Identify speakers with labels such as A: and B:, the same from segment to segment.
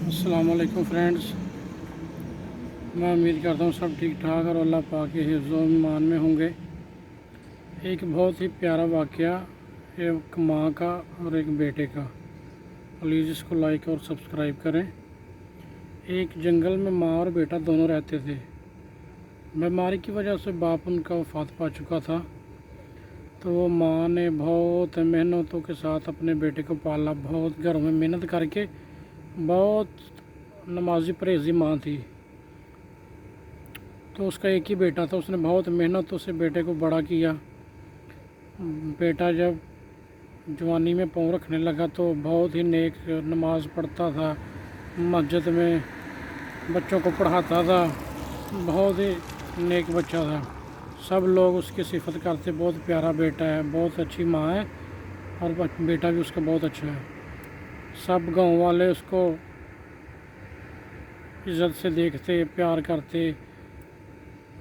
A: अस्सलाम वालेकुम फ्रेंड्स। मैं उम्मीद करता हूँ सब ठीक ठाक और अल्लाह पाक के हिफ्ज़ व ईमान में होंगे। एक बहुत ही प्यारा वाक़या एक माँ का और एक बेटे का। प्लीज़ इसको लाइक और सब्सक्राइब करें। एक जंगल में माँ और बेटा दोनों रहते थे। बीमारी की वजह से बाप उनका वफ़ात पा चुका था, तो वो माँ ने बहुत मेहनतों के साथ अपने बेटे को पाला। बहुत घरों में मेहनत करके, बहुत नमाजी परहेज़ी माँ थी। तो उसका एक ही बेटा था, उसने बहुत मेहनतों से बेटे को बड़ा किया। बेटा जब जवानी में पाँव रखने लगा तो बहुत ही नेक नमाज़ पढ़ता था, मस्जिद में बच्चों को पढ़ाता था, बहुत ही नेक बच्चा था। सब लोग उसकी सिफत करते, बहुत प्यारा बेटा है, बहुत अच्छी माँ है और बेटा भी उसका बहुत अच्छा है। सब गांव वाले उसको इज़्ज़त से देखते, प्यार करते।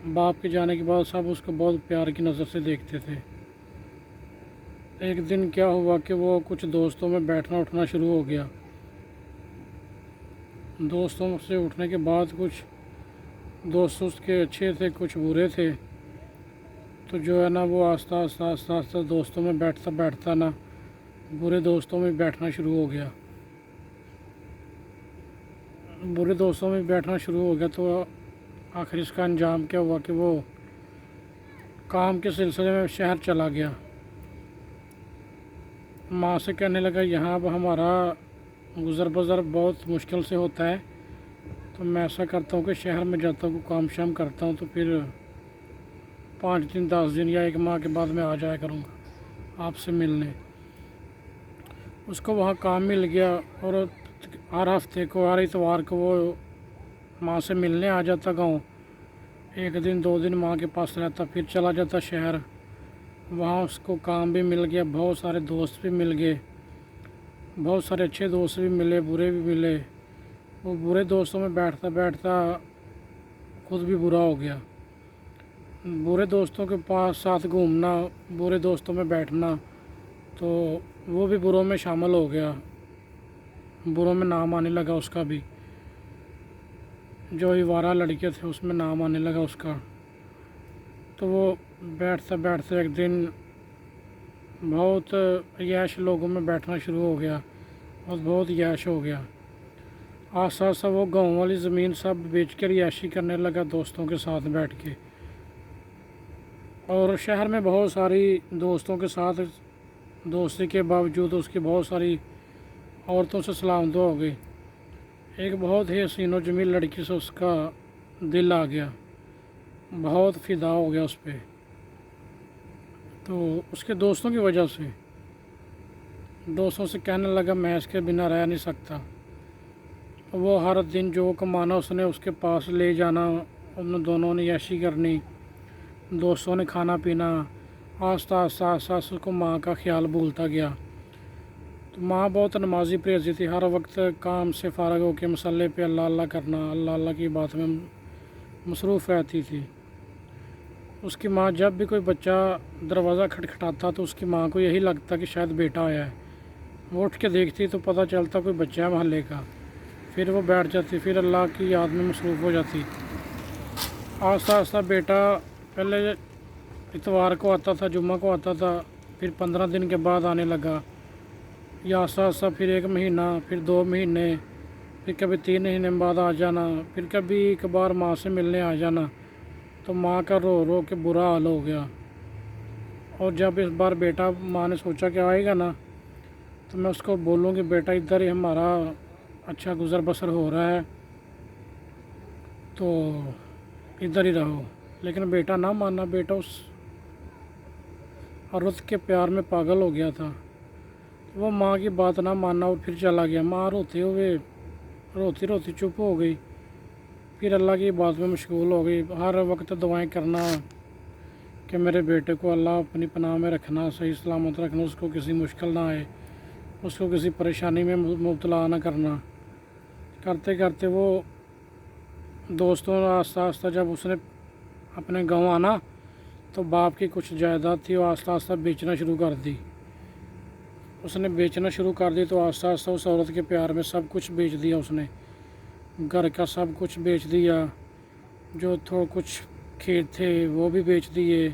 A: बाप के जाने के बाद सब उसको बहुत प्यार की नज़र से देखते थे। एक दिन क्या हुआ कि वो कुछ दोस्तों में बैठना उठना शुरू हो गया। दोस्तों से उठने के बाद कुछ दोस्त उसके अच्छे थे, कुछ बुरे थे। तो जो है ना, वो आस्ता आस्ता दोस्तों में बैठता बैठता ना बुरे दोस्तों में बैठना शुरू हो गया। बुरे दोस्तों में बैठना शुरू हो गया तो आखिर इसका अंजाम क्या हुआ कि वो काम के सिलसिले में शहर चला गया। माँ से कहने लगा, यहाँ अब हमारा गुज़र बसर बहुत मुश्किल से होता है, तो मैं ऐसा करता हूँ कि शहर में जाता हूँ, काम शाम करता हूँ, तो फिर 5 दिन 10 दिन या 1 माह के बाद मैं आ जाया करूँगा आपसे मिलने। उसको वहाँ काम मिल गया और हर हफ्ते को, हर इतवार को वो माँ से मिलने आ जाता गाँव। 1 दिन 2 दिन माँ के पास रहता, फिर चला जाता शहर। वहाँ उसको काम भी मिल गया, बहुत सारे दोस्त भी मिल गए, बहुत सारे अच्छे दोस्त भी मिले, बुरे भी मिले। वो बुरे दोस्तों में बैठता बैठता खुद भी बुरा हो गया। बुरे दोस्तों के पास साथ घूमना, बुरे दोस्तों में बैठना, तो वो भी बुरों में शामिल हो गया। बुरों में नाम आने लगा उसका भी। जो आवारा लड़के थे उसमें नाम आने लगा उसका। तो वो बैठते बैठते एक दिन बहुत यैश लोगों में बैठना शुरू हो गया और बहुत यैश हो गया। आस्ता आस्ता वो गाँव वाली ज़मीन सब बेच कर यैशी करने लगा दोस्तों के साथ बैठ के। और शहर में बहुत सारी दोस्तों के साथ दोस्ती के बावजूद उसकी बहुत सारी औरतों से सलामत हो गई। एक बहुत ही हसीन और जमील लड़की से उसका दिल आ गया, बहुत फ़िदा हो गया उस पर। तो उसके दोस्तों की वजह से, दोस्तों से कहने लगा, मैं इसके बिना रह नहीं सकता। वो हर दिन जो कमाना उसने उसके पास ले जाना, उन दोनों ने ऐशी करनी, दोस्तों ने खाना पीना। आस्ता आस्ता आस्ता उसको माँ का ख्याल भूलता गया। तो माँ बहुत नमाजी परहेज़ी थी, हर वक्त काम से फ़ारग होकर मसल्ले पे अल्लाह अल्लाह करना, अल्लाह अल्लाह की बात में मसरूफ़ रहती थी। उसकी माँ जब भी कोई बच्चा दरवाज़ा खटखटाता तो उसकी माँ को यही लगता कि शायद बेटा आया है। वो उठ के देखती तो पता चलता कोई बच्चा है महल्ले का। फिर वो बैठ जाती, फिर अल्लाह की याद में मसरूफ़ हो जाती। आस्ता आस्ता बेटा पहले इतवार को आता था, जुम्मा को आता था, फिर 15 दिन के बाद आने लगा। या आस्ता आस्ता फिर 1 महीना, फिर 2 महीने, फिर कभी 3 महीने बाद आ जाना, फिर कभी एक बार माँ से मिलने आ जाना। तो माँ का रो रो के बुरा हाल हो गया। और जब इस बार बेटा, माँ ने सोचा कि आएगा ना, तो मैं उसको बोलूँगी, बेटा इधर ही हमारा अच्छा गुज़र बसर हो रहा है, तो इधर ही रहो। लेकिन बेटा ना माना, बेटा उस औरत के प्यार में पागल हो गया था। तो वो माँ की बात ना माना और फिर चला गया। माँ रोती रोती चुप हो गई, फिर अल्लाह की बात में मशगूल हो गई। हर वक्त दुआएं करना कि मेरे बेटे को अल्लाह अपनी पनाह में रखना, सही सलामत रखना, उसको किसी मुश्किल ना आए, उसको किसी परेशानी में मुब्तला ना करना। करते करते वो दोस्तों आस्ता आस्ता जब उसने अपने गांव आना तो बाप की कुछ जायदाद थी वो आस्ता आस्ता बेचना शुरू कर दी। اس نے بیچنا شروع کر دی، تو آہستہ آہستہ اس عورت کے پیار میں سب کچھ بیچ دیا اس نے، گھر کا سب کچھ بیچ دیا، جو تھوڑا کچھ کھیت تھے وہ بھی بیچ دیے۔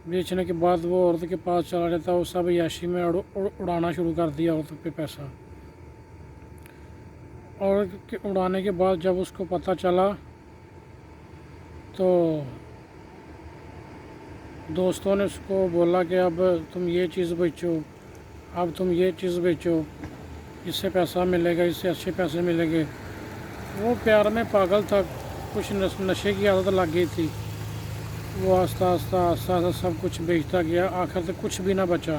A: بیچنے کے بعد وہ عورت کے پاس چلا جاتا، وہ سب عیاشی میں اڑانا شروع کر دیا عورت پہ پیسہ۔ اور اڑانے کے بعد جب اس کو پتہ چلا تو دوستوں نے اس کو بولا کہ اب تم یہ چیز بیچو، اب تم یہ چیز بیچو، اس سے پیسہ ملے گا، اس سے اچھے پیسے ملیں گے۔ وہ پیار میں پاگل تھا، کچھ نشے کی عادت لگ گئی تھی، وہ آہستہ آہستہ سب کچھ بیچتا گیا، آخر تک کچھ بھی نہ بچا۔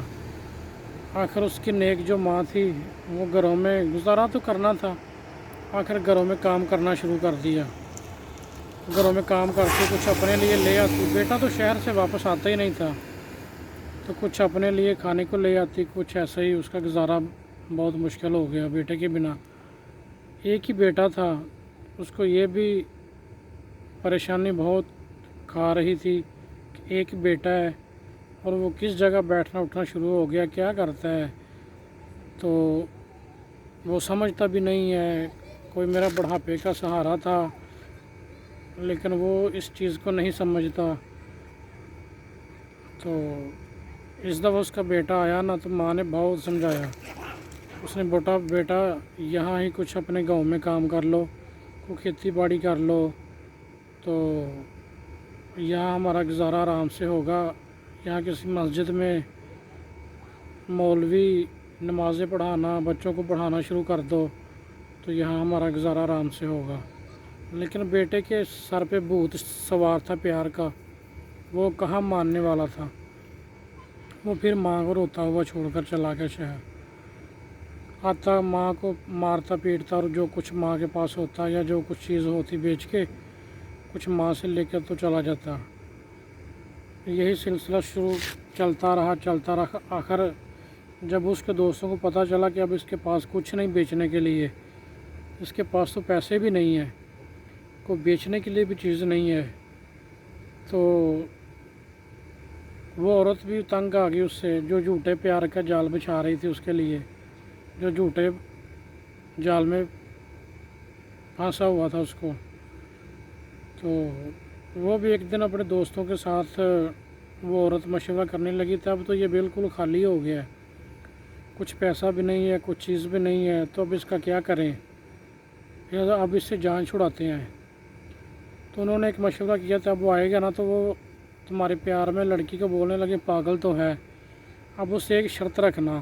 A: آخر اس کی نیک جو ماں تھی وہ گھروں میں گزارا تو کرنا تھا، آخر گھروں میں کام کرنا شروع کر دیا، گھروں میں کام کرتے کچھ اپنے لیے لے آتی۔ بیٹا تو شہر سے واپس آتا ہی نہیں تھا، تو کچھ اپنے لیے کھانے کو لے آتی، کچھ ایسے ہی اس کا گزارا بہت مشکل ہو گیا بیٹے کے بنا۔ ایک ہی بیٹا تھا، اس کو یہ بھی پریشانی بہت کھا رہی تھی کہ ایک بیٹا ہے اور وہ کس جگہ بیٹھنا اٹھنا شروع ہو گیا، کیا کرتا ہے، تو وہ سمجھتا بھی نہیں ہے۔ کوئی میرا بڑھاپے کا سہارا تھا، لیکن وہ اس چیز کو نہیں سمجھتا۔ تو اس دفعہ اس کا بیٹا آیا نا، تو ماں نے بہت سمجھایا، اس نے بولا بیٹا یہاں ہی کچھ اپنے گاؤں میں کام کر لو، کوئی کھیتی باڑی کر لو، تو یہاں ہمارا گزارا آرام سے ہوگا، یہاں کسی مسجد میں مولوی نمازیں پڑھانا، بچوں کو پڑھانا شروع کر دو، تو یہاں ہمارا گزارا آرام سے ہوگا۔ لیکن بیٹے کے سر پہ بھوت سوار تھا پیار کا، وہ کہاں ماننے والا تھا۔ وہ پھر ماں کو روتا ہوا چھوڑ کر چلا گیا شہر، آتا ماں کو مارتا پیٹتا، اور جو کچھ ماں کے پاس ہوتا یا جو کچھ چیز ہوتی بیچ کے کچھ ماں سے لے کر تو چلا جاتا۔ یہی سلسلہ چلتا رہا۔ آخر جب اس کے دوستوں کو پتہ چلا کہ اب اس کے پاس کچھ نہیں بیچنے کے لیے، اس کے پاس تو پیسے بھی نہیں ہیں، کوئی بیچنے کے لیے بھی چیز نہیں ہے، تو وہ عورت بھی تنگ آ گئی اس سے، جو جھوٹے پیار کا جال بچھا رہی تھی اس کے لیے، جو جھوٹے جال میں پھنسا ہوا تھا اس کو۔ تو وہ بھی ایک دن اپنے دوستوں کے ساتھ وہ عورت مشورہ کرنے لگی تھی، اب تو یہ بالکل خالی ہو گیا ہے، کچھ پیسہ بھی نہیں ہے، کچھ چیز بھی نہیں ہے، تو اب اس کا کیا کریں، اب اس سے جان چھڑاتے ہیں۔ تو انہوں نے ایک مشورہ کیا تھا، اب وہ آئے گا نا تو وہ تمہارے پیار میں لڑکی کو بولنے لگے پاگل تو ہے، اب اس سے ایک شرط رکھنا،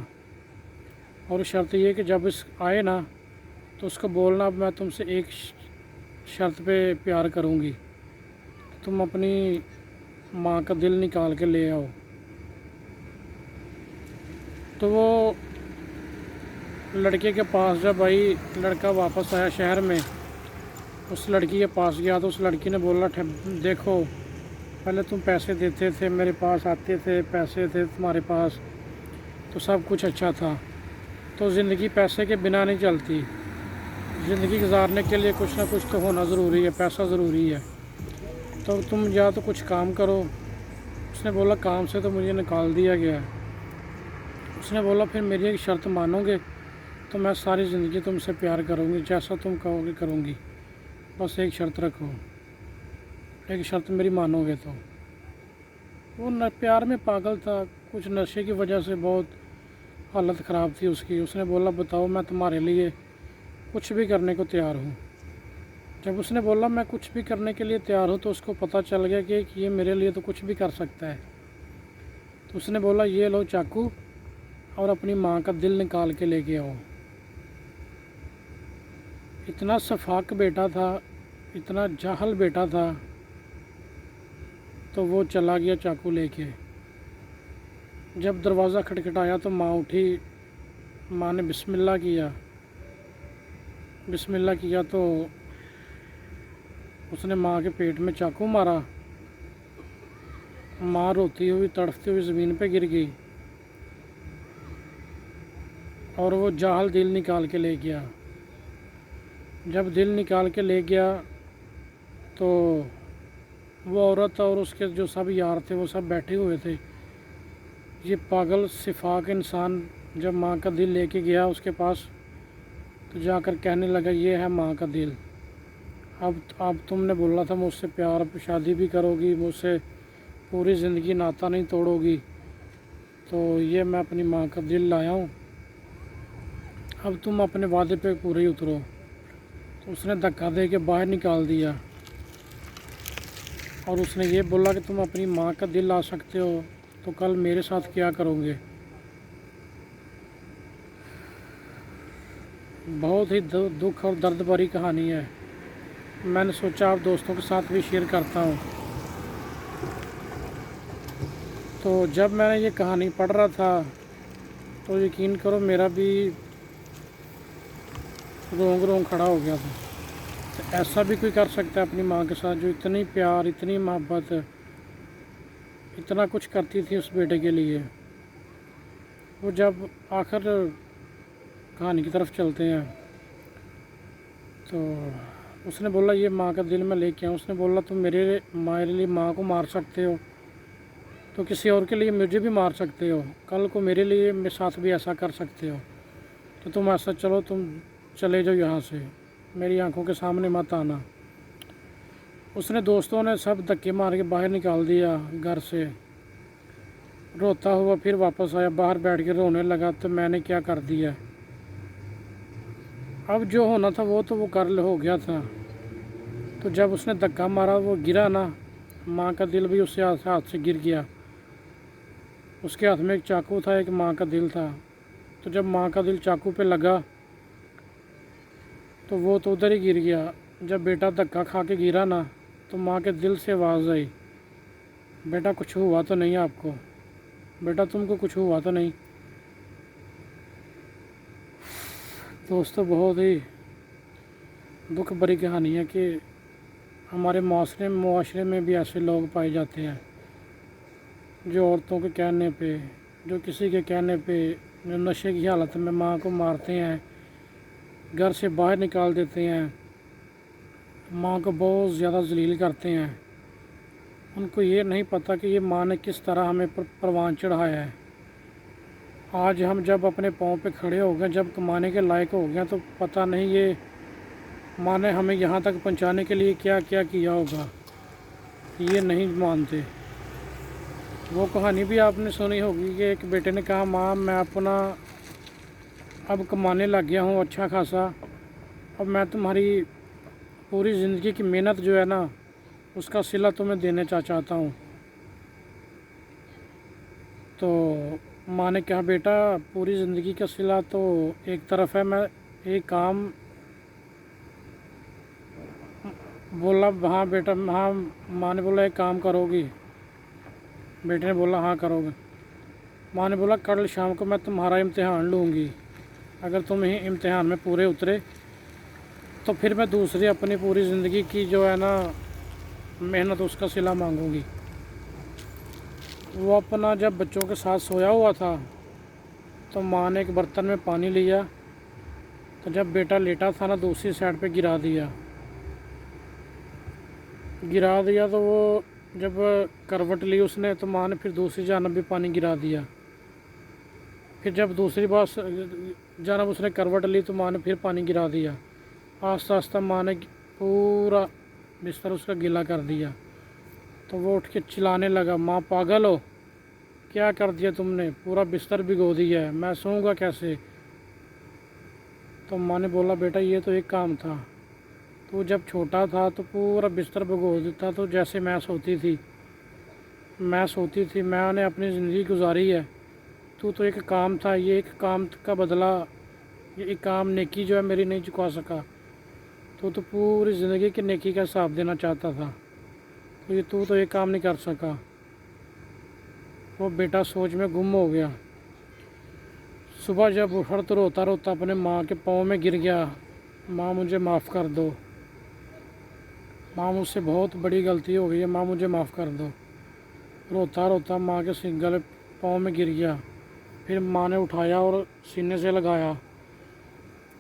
A: اور شرط یہ کہ جب اس آئے نا تو اس کو بولنا اب میں تم سے ایک شرط پہ پیار کروں گی، تم اپنی ماں کا دل نکال کے لے آؤ۔ تو وہ لڑکے کے پاس جب آئی، لڑکا واپس آیا شہر میں، اس لڑکی کے پاس گیا تو اس لڑکی نے بولا دیکھو پہلے تم پیسے دیتے تھے، میرے پاس آتے تھے، پیسے تھے تمہارے پاس تو سب کچھ اچھا تھا، تو زندگی پیسے کے بنا نہیں چلتی، زندگی گزارنے کے لیے کچھ نہ کچھ تو ہونا ضروری ہے، پیسہ ضروری ہے، تو تم یا تو کچھ کام کرو۔ اس نے بولا کام سے تو مجھے نکال دیا گیا ہے۔ اس نے بولا پھر میری ایک شرط مانو گے تو میں ساری زندگی تم سے پیار کروں گی، جیسا تم کہو گے کروں گی، بس ایک شرط رکھو، ایک شرط میری مانو گے تو۔ وہ پیار میں پاگل تھا، کچھ نشے کی وجہ سے بہت حالت خراب تھی اس کی۔ اس نے بولا بتاؤ میں تمہارے لیے کچھ بھی کرنے کو تیار ہوں۔ جب اس نے بولا میں کچھ بھی کرنے کے لیے تیار ہوں تو اس کو پتہ چل گیا کہ یہ میرے لیے تو کچھ بھی کر سکتا ہے۔ تو اس نے بولا یہ لو چاقو اور اپنی ماں کا دل نکال کے لے کے آؤ۔ اتنا سفاک بیٹا تھا، اتنا جاہل بیٹا تھا، تو وہ چلا گیا چاقو لے کے۔ جب دروازہ کھٹکھٹایا تو ماں اٹھی، ماں نے بسم اللہ کیا تو اس نے ماں کے پیٹ میں چاقو مارا، ماں روتی ہوئی تڑپتی ہوئی زمین پہ گر گئی، اور وہ جاہل دل نکال کے لے گیا۔ جب دل نکال کے لے گیا تو وہ عورت اور اس کے جو سب یار تھے وہ سب بیٹھے ہوئے تھے۔ یہ پاگل سفاک انسان जब माँ का दिल लेके गया उसके पास तो जाकर कहने लगा ये है माँ का दिल। अब तुमने बोला था मुझसे प्यार शादी भी करोगी, मुझसे पूरी ज़िंदगी नाता नहीं तोड़ोगी, तो ये मैं अपनी माँ का दिल लाया हूँ, अब तुम अपने वादे पे पूरे ही उतरो। तो उसने धक्का दे के बाहर निकाल दिया और उसने ये बोला कि तुम अपनी माँ का दिल ला सकते हो तो कल मेरे साथ क्या करोगे। बहुत ही दुख और दर्द भरी कहानी है। मैंने सोचा आप दोस्तों के साथ भी शेयर करता हूँ। तो जब मैंने ये कहानी पढ़ रहा था तो यकीन करो मेरा भी रोंग रोंग खड़ा हो गया था। तो ऐसा भी कोई कर सकता है अपनी माँ के साथ, जो इतनी प्यार, इतनी मोहब्बत, इतना कुछ करती थी उस बेटे के लिए। वो जब आखिर कहानी की तरफ चलते हैं तो उसने बोला ये माँ का दिल मैं लेके आऊँ। उसने बोला तुम मेरे लिए माँ को मार सकते हो तो किसी और के लिए मुझे भी मार सकते हो, कल को मेरे लिए मेरे साथ भी ऐसा कर सकते हो, तो तुम ऐसा चलो, तुम चले जाओ यहाँ से, मेरी आंखों के सामने मत आना। उसने दोस्तों ने सब धक्के मार के बाहर निकाल दिया घर से। रोता हुआ फिर वापस आया, बाहर बैठ के रोने लगा तो मैंने क्या कर दिया। अब जो होना था वो तो वो कर हो गया था। तो जब उसने धक्का मारा वो गिरा ना, माँ का दिल भी उससे हाथ से गिर गया। उसके हाथ में एक चाकू था, एक माँ का दिल था। तो जब माँ का दिल चाकू पे लगा तो वो तो उधर ही गिर गया। जब बेटा धक्का खा के गिरा ना तो माँ के दिल से आवाज़ आई, बेटा कुछ हुआ तो नहीं आपको, बेटा तुमको कुछ हुआ तो नहीं। दोस्तों बहुत ही दुख भरी कहानी है कि हमारे मुआशरे में भी ऐसे लोग पाए जाते हैं जो औरतों के कहने पे, जो किसी के कहने पे, जो नशे की हालत में माँ को मारते हैं, घर से बाहर निकाल देते हैं, माँ को बहुत ज़्यादा जलील करते हैं। उनको ये नहीं पता कि ये माँ ने किस तरह हमें परवान चढ़ाया है। आज हम जब अपने पाँव पे खड़े हो गए, जब कमाने के लायक हो गए, तो पता नहीं ये माँ ने हमें यहाँ तक पहुँचाने के लिए क्या क्या किया होगा, ये नहीं मानते। वो कहानी भी आपने सुनी होगी कि एक बेटे ने कहा माँ मैं अपना अब कमाने लग गया हूँ अच्छा खासा, अब मैं तुम्हारी पूरी ज़िंदगी की मेहनत जो है ना उसका सिला तुम्हें देने चाहता हूँ। तो माँ ने कहा बेटा पूरी ज़िंदगी का सिला तो एक तरफ है, मैं एक काम। बोला हाँ बेटा हाँ। माँ ने बोला एक काम करोगी, बेटे ने बोला हाँ करोगे। माँ ने बोला कल शाम को मैं तुम्हारा इम्तिहान लूँगी, अगर तुम ही इम्तिहान में पूरे उतरे तो फिर मैं दूसरी अपनी पूरी ज़िंदगी की जो है ना मेहनत उसका सिला मांगूंगी। वो अपना जब बच्चों के साथ सोया हुआ था तो माँ ने एक बर्तन में पानी लिया, तो जब बेटा लेटा था ना दूसरी साइड पे गिरा दिया। तो वो जब करवट ली उसने तो माँ ने फिर दूसरी जानब भी पानी गिरा दिया। फिर जब दूसरी बार जानब उसने करवट ली तो माँ ने फिर पानी गिरा दिया। आस्ता आस्ता माँ ने पूरा बिस्तर उसका गीला कर दिया। तो वो उठ के चिल्लाने लगा माँ पागल हो, क्या कर दिया तुमने, पूरा बिस्तर भिगो दिया है, मैं सोऊंगा कैसे। तो माँ ने बोला बेटा ये तो एक काम था, तो जब छोटा था तो पूरा बिस्तर भिगो देता, तो जैसे मैं सोती थी मैंने अपनी ज़िंदगी गुजारी है, तू तो एक काम था, ये एक काम का बदला, ये एक काम नेकी जो है मेरी नहीं चुका सका, तो पूरी ज़िंदगी की नेकी का हिसाब देना चाहता था, तो ये तू तो एक काम नहीं कर सका। वो बेटा सोच में गुम हो गया। सुबह जब उठा तो रोता रोता अपने माँ के पाँव में गिर गया, माँ मुझे माफ़ कर दो, माँ मुझसे बहुत बड़ी गलती हो गई है, माँ मुझे माफ़ कर दो। रोता रोता माँ के गले पाँव में गिर गया। फिर माँ ने उठाया और सीने से लगाया।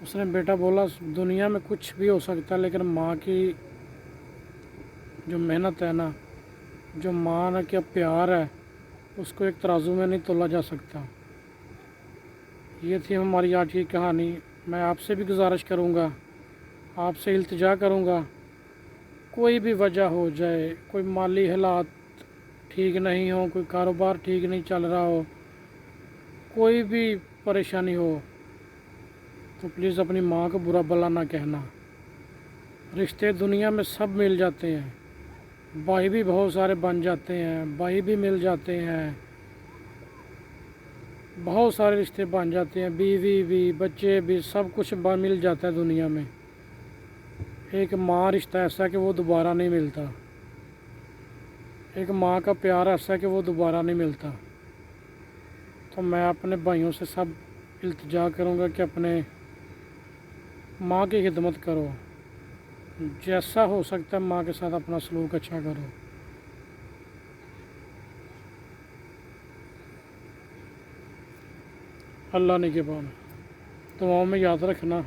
A: उसने बेटा बोला दुनिया में कुछ भी हो सकता है लेकिन माँ की जो मेहनत है ना, जो माँ का प्यार है, उसको एक तराजू में नहीं तोला जा सकता। یہ تھی ہماری آج کی کہانی۔ میں آپ سے بھی گزارش کروں گا، آپ سے التجا کروں گا، کوئی بھی وجہ ہو جائے، کوئی مالی حالات ٹھیک نہیں ہو، کوئی کاروبار ٹھیک نہیں چل رہا ہو، کوئی بھی پریشانی ہو، تو پلیز اپنی ماں کو برا بھلا نہ کہنا۔ رشتے دنیا میں سب مل جاتے ہیں، بھائی بھی بہت سارے بن جاتے ہیں، بھائی بھی مل جاتے ہیں، بہت سارے رشتے بن جاتے ہیں، بیوی بھی، بچے بھی، سب کچھ مل جاتا ہے دنیا میں۔ ایک ماں رشتہ ایسا ہے کہ وہ دوبارہ نہیں ملتا، ایک ماں کا پیار ایسا ہے کہ وہ دوبارہ نہیں ملتا۔ تو میں اپنے بھائیوں سے سب التجا کروں گا کہ اپنے ماں کی خدمت کرو، جیسا ہو سکتا ہے ماں کے ساتھ اپنا سلوک اچھا کرو۔ اللہ نگہبان، دعاؤں میں یاد رکھنا۔